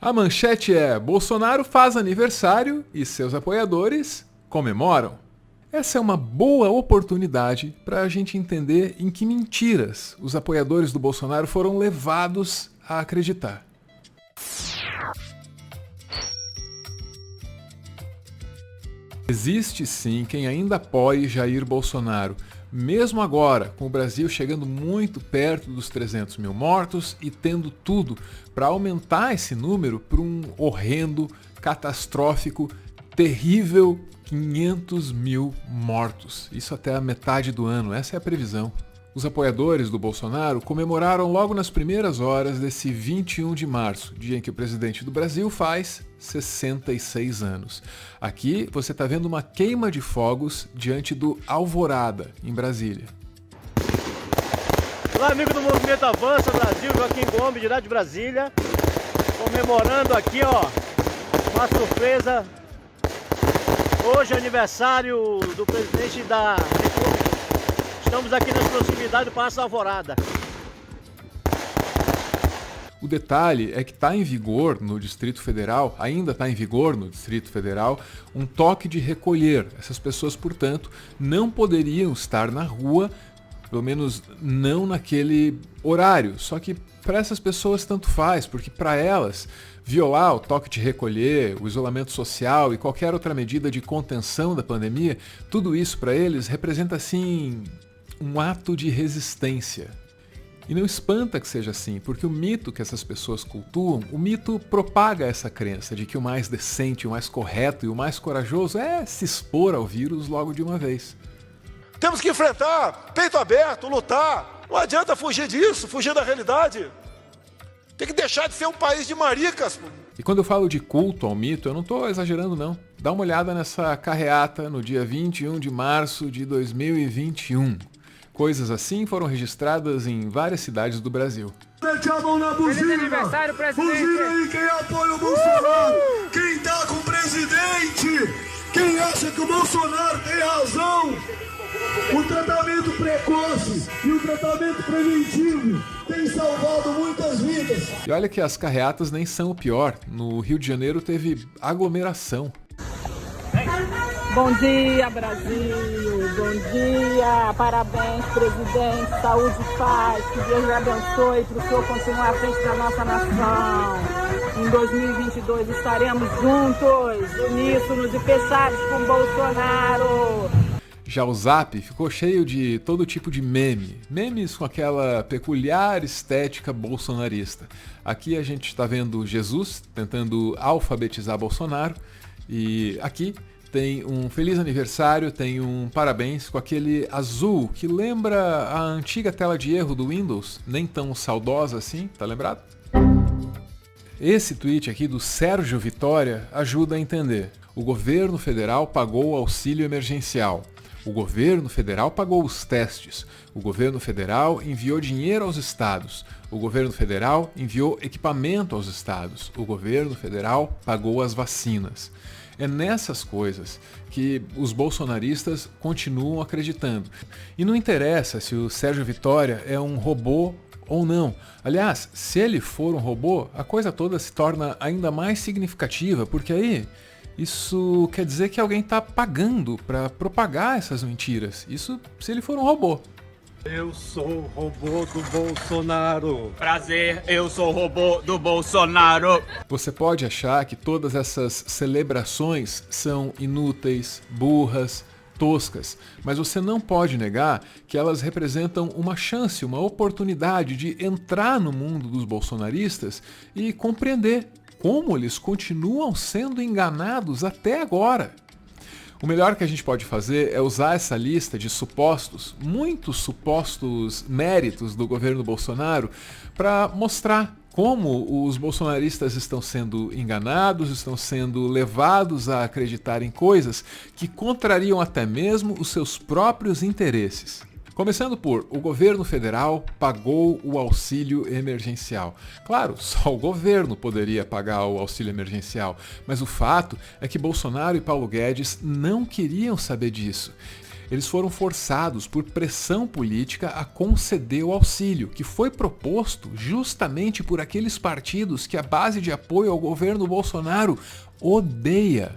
A manchete é: Bolsonaro faz aniversário e seus apoiadores comemoram. Essa é uma boa oportunidade para a gente entender em que mentiras os apoiadores do Bolsonaro foram levados a acreditar. Existe sim quem ainda apoie Jair Bolsonaro, mesmo agora, com o Brasil chegando muito perto dos 300 mil mortos e tendo tudo para aumentar esse número para um horrendo, catastrófico, terrível 500 mil mortos. Isso até a metade do ano, essa é a previsão. Os apoiadores do Bolsonaro comemoraram logo nas primeiras horas desse 21 de março, dia em que o presidente do Brasil faz 66 anos. Aqui você está vendo uma queima de fogos diante do Alvorada, em Brasília. Olá, amigo do Movimento Avança Brasil, Joaquim Gomes, direto de Brasília, comemorando aqui, uma surpresa. Hoje é aniversário do presidente da República. Estamos aqui nas proximidades do Palácio Alvorada. O detalhe é que está em vigor no Distrito Federal, ainda está em vigor no Distrito Federal, um toque de recolher. Essas pessoas, portanto, não poderiam estar na rua, pelo menos não naquele horário. Só que para essas pessoas tanto faz, porque para elas violar o toque de recolher, o isolamento social e qualquer outra medida de contenção da pandemia, tudo isso para eles representa assim um ato de resistência. E não espanta que seja assim, porque o mito que essas pessoas cultuam, o mito propaga essa crença de que o mais decente, o mais correto e o mais corajoso é se expor ao vírus logo de uma vez. Temos que enfrentar, peito aberto, lutar. Não adianta fugir disso, fugir da realidade. Tem que deixar de ser um país de maricas. E quando eu falo de culto ao mito, eu não estou exagerando não. Dá uma olhada nessa carreata no dia 21 de março de 2021. Coisas assim foram registradas em várias cidades do Brasil. Mete a mão na buzina. Feliz aniversário, presidente! Buzina aí quem apoia o Bolsonaro! Quem tá com o presidente! Quem acha que o Bolsonaro tem razão! O tratamento precoce e o tratamento preventivo tem salvado muitas vidas. E olha que as carreatas nem são o pior. No Rio de Janeiro teve aglomeração. Bom dia, Brasil! Bom dia! Parabéns, presidente! Saúde e paz! Que Deus lhe abençoe para o senhor continuar à frente da nossa nação. Em 2022 estaremos juntos, uníssonos e fechados com Bolsonaro. Já o Zap ficou cheio de todo tipo de meme. Memes com aquela peculiar estética bolsonarista. Aqui a gente está vendo Jesus tentando alfabetizar Bolsonaro. E aqui tem um feliz aniversário, tem um parabéns com aquele azul que lembra a antiga tela de erro do Windows, nem tão saudosa assim, tá lembrado? Esse tweet aqui do Sérgio Vitória ajuda a entender. O governo federal pagou o auxílio emergencial. O governo federal pagou os testes. O governo federal enviou dinheiro aos estados. O governo federal enviou equipamento aos estados. O governo federal pagou as vacinas. É nessas coisas que os bolsonaristas continuam acreditando. E não interessa se o Sérgio Vitória é um robô ou não. Aliás, se ele for um robô, a coisa toda se torna ainda mais significativa, porque aí isso quer dizer que alguém está pagando para propagar essas mentiras. Isso se ele for um robô. Eu sou o robô do Bolsonaro. Prazer, eu sou o robô do Bolsonaro. Você pode achar que todas essas celebrações são inúteis, burras, toscas, mas você não pode negar que elas representam uma chance, uma oportunidade de entrar no mundo dos bolsonaristas e compreender como eles continuam sendo enganados até agora. O melhor que a gente pode fazer é usar essa lista de supostos, muitos supostos méritos do governo Bolsonaro para mostrar como os bolsonaristas estão sendo enganados, estão sendo levados a acreditar em coisas que contrariam até mesmo os seus próprios interesses. Começando por, o governo federal pagou o auxílio emergencial. Claro, só o governo poderia pagar o auxílio emergencial, mas o fato é que Bolsonaro e Paulo Guedes não queriam saber disso. Eles foram forçados por pressão política a conceder o auxílio, que foi proposto justamente por aqueles partidos que a base de apoio ao governo Bolsonaro odeia.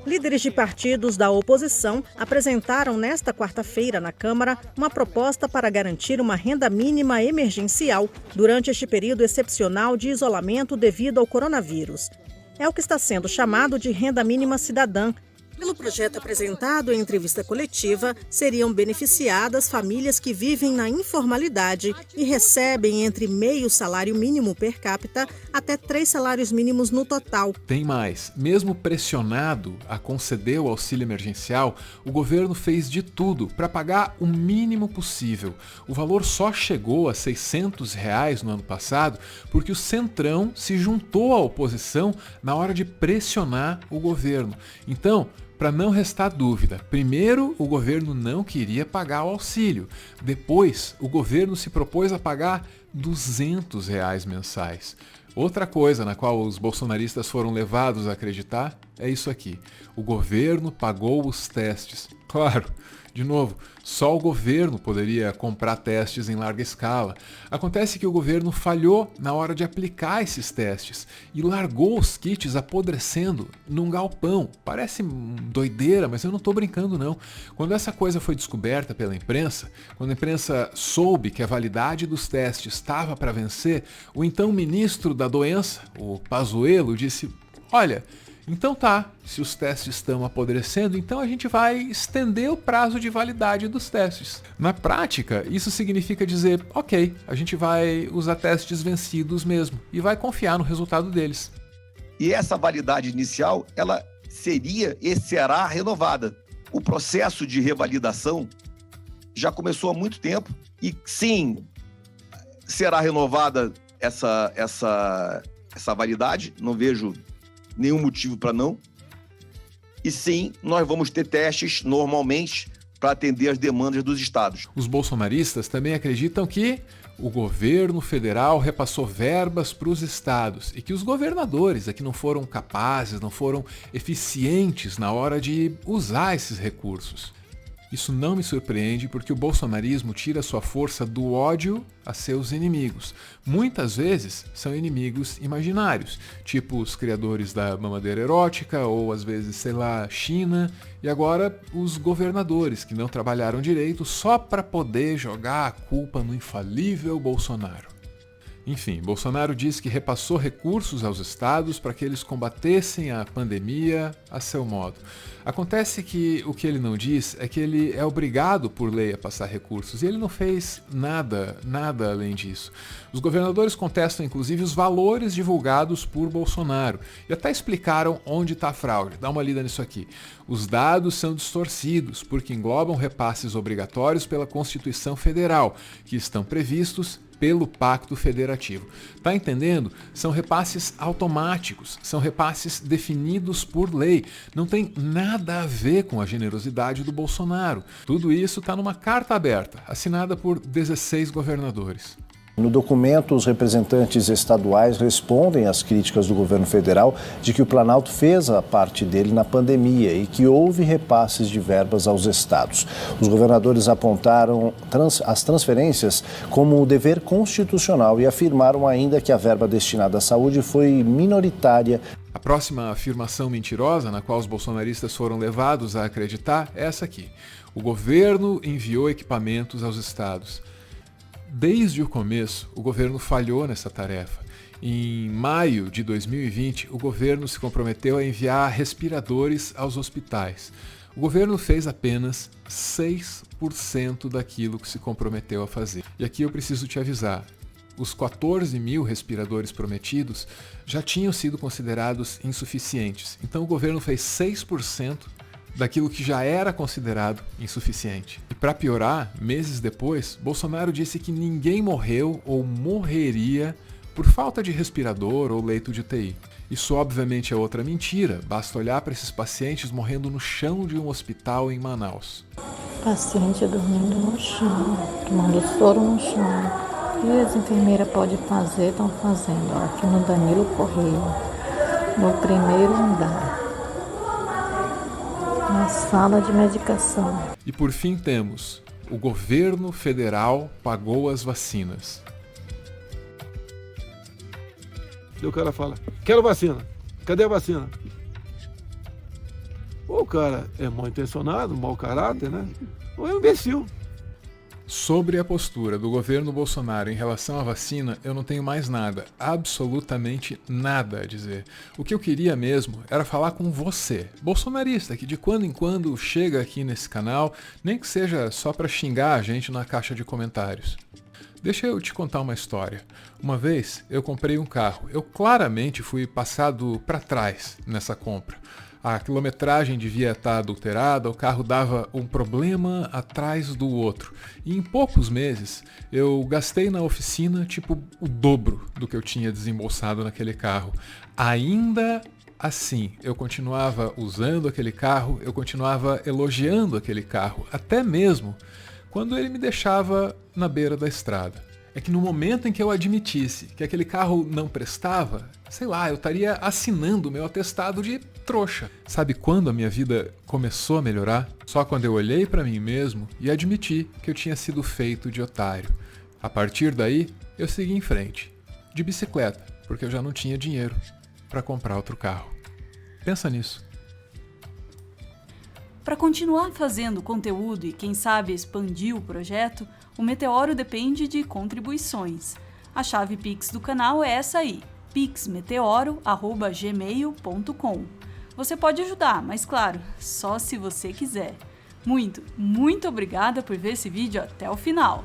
Líderes de partidos da oposição apresentaram nesta quarta-feira na Câmara uma proposta para garantir uma renda mínima emergencial durante este período excepcional de isolamento devido ao coronavírus. É o que está sendo chamado de renda mínima cidadã. Pelo projeto apresentado em entrevista coletiva, seriam beneficiadas famílias que vivem na informalidade e recebem entre meio salário mínimo per capita até 3 salários mínimos no total. Tem mais. Mesmo pressionado a conceder o auxílio emergencial, o governo fez de tudo para pagar o mínimo possível. O valor só chegou a R$ 600 no ano passado porque o Centrão se juntou à oposição na hora de pressionar o governo. Então, para não restar dúvida, primeiro o governo não queria pagar o auxílio, depois o governo se propôs a pagar R$ 200 mensais. Outra coisa na qual os bolsonaristas foram levados a acreditar é isso aqui: o governo pagou os testes. Claro, de novo, só o governo poderia comprar testes em larga escala. Acontece que o governo falhou na hora de aplicar esses testes e largou os kits apodrecendo num galpão. Parece doideira, mas eu não estou brincando não. Quando essa coisa foi descoberta pela imprensa, quando a imprensa soube que a validade dos testes estava para vencer, o então ministro da doença, o Pazuello, disse: olha, então tá, se os testes estão apodrecendo, então a gente vai estender o prazo de validade dos testes. Na prática, isso significa dizer, ok, a gente vai usar testes vencidos mesmo e vai confiar no resultado deles. E essa validade inicial, ela seria e será renovada. O processo de revalidação já começou há muito tempo e sim, será renovada essa validade, não vejo nenhum motivo para não. E sim, nós vamos ter testes normalmente para atender as demandas dos estados. Os bolsonaristas também acreditam que o governo federal repassou verbas para os estados e que os governadores é que não foram capazes, não foram eficientes na hora de usar esses recursos. Isso não me surpreende porque o bolsonarismo tira sua força do ódio a seus inimigos. Muitas vezes são inimigos imaginários, tipo os criadores da mamadeira erótica ou às vezes, sei lá, China, e agora os governadores que não trabalharam direito só para poder jogar a culpa no infalível Bolsonaro. Enfim, Bolsonaro disse que repassou recursos aos estados para que eles combatessem a pandemia a seu modo. Acontece que o que ele não diz é que ele é obrigado por lei a passar recursos e ele não fez nada além disso. Os governadores contestam inclusive os valores divulgados por Bolsonaro e até explicaram onde está a fraude. Dá uma lida nisso aqui. Os dados são distorcidos porque englobam repasses obrigatórios pela Constituição Federal, que estão previstos pelo Pacto Federativo. Tá entendendo? São repasses automáticos, são repasses definidos por lei. Não tem nada a ver com a generosidade do Bolsonaro. Tudo isso está numa carta aberta, assinada por 16 governadores. No documento, os representantes estaduais respondem às críticas do governo federal de que o Planalto fez a parte dele na pandemia e que houve repasses de verbas aos estados. Os governadores apontaram as transferências como um dever constitucional e afirmaram ainda que a verba destinada à saúde foi minoritária. A próxima afirmação mentirosa na qual os bolsonaristas foram levados a acreditar é essa aqui. O governo enviou equipamentos aos estados. Desde o começo, o governo falhou nessa tarefa. Em maio de 2020, o governo se comprometeu a enviar respiradores aos hospitais. O governo fez apenas 6% daquilo que se comprometeu a fazer. E aqui eu preciso te avisar. Os 14 mil respiradores prometidos já tinham sido considerados insuficientes. Então o governo fez 6% daquilo que já era considerado insuficiente. E para piorar, meses depois, Bolsonaro disse que ninguém morreu ou morreria por falta de respirador ou leito de UTI. Isso obviamente é outra mentira, basta olhar para esses pacientes morrendo no chão de um hospital em Manaus. Paciente dormindo no chão, tomando soro no chão. E as enfermeiras podem fazer, estão fazendo. Aqui no Danilo Correia, no primeiro andar. na sala de medicação. E por fim temos: o governo federal pagou as vacinas. E o cara fala, quero vacina. Cadê a vacina? Ou o cara é mal intencionado, mau caráter, né? Ou é um imbecil. Sobre a postura do governo Bolsonaro em relação à vacina, eu não tenho mais nada, absolutamente nada a dizer. O que eu queria mesmo era falar com você, bolsonarista, que de quando em quando chega aqui nesse canal, nem que seja só para xingar a gente na caixa de comentários. Deixa eu te contar uma história. Uma vez eu comprei um carro. Eu claramente fui passado para trás nessa compra. A quilometragem devia estar adulterada, o carro dava um problema atrás do outro. E em poucos meses eu gastei na oficina tipo o dobro do que eu tinha desembolsado naquele carro. Ainda assim, eu continuava usando aquele carro, eu continuava elogiando aquele carro, até mesmo quando ele me deixava na beira da estrada. É que no momento em que eu admitisse que aquele carro não prestava, sei lá, eu estaria assinando o meu atestado de trouxa. Sabe quando a minha vida começou a melhorar? Só quando eu olhei para mim mesmo e admiti que eu tinha sido feito de otário. A partir daí, eu segui em frente, de bicicleta, porque eu já não tinha dinheiro para comprar outro carro. Pensa nisso. Para continuar fazendo conteúdo e, quem sabe, expandir o projeto, o Meteoro depende de contribuições. A chave Pix do canal é essa aí, pixmeteoro@gmail.com. Você pode ajudar, mas claro, só se você quiser. Muito obrigada por ver esse vídeo até o final.